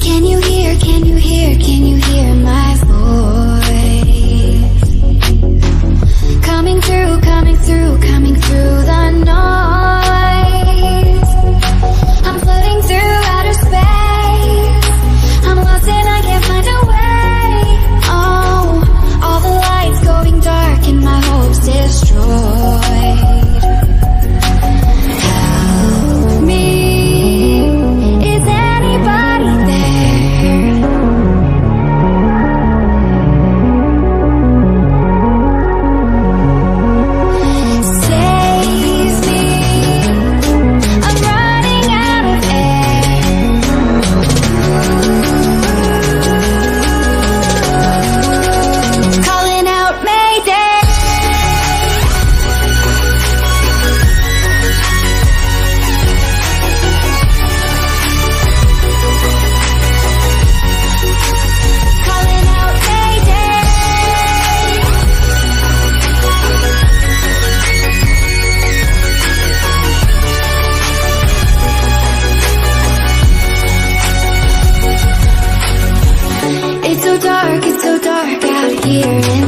Can you hear, can you hear, can you hear my voice? Coming through, coming through, coming through the noise. I'm floating through outer space. I'm lost and I can't find a way. Oh, all the lights going dark and my hopes destroyed. Help me. Is anybody there? Save me. I'm running out of air. Calling out Mayday. Calling out Mayday. It's so dark out here in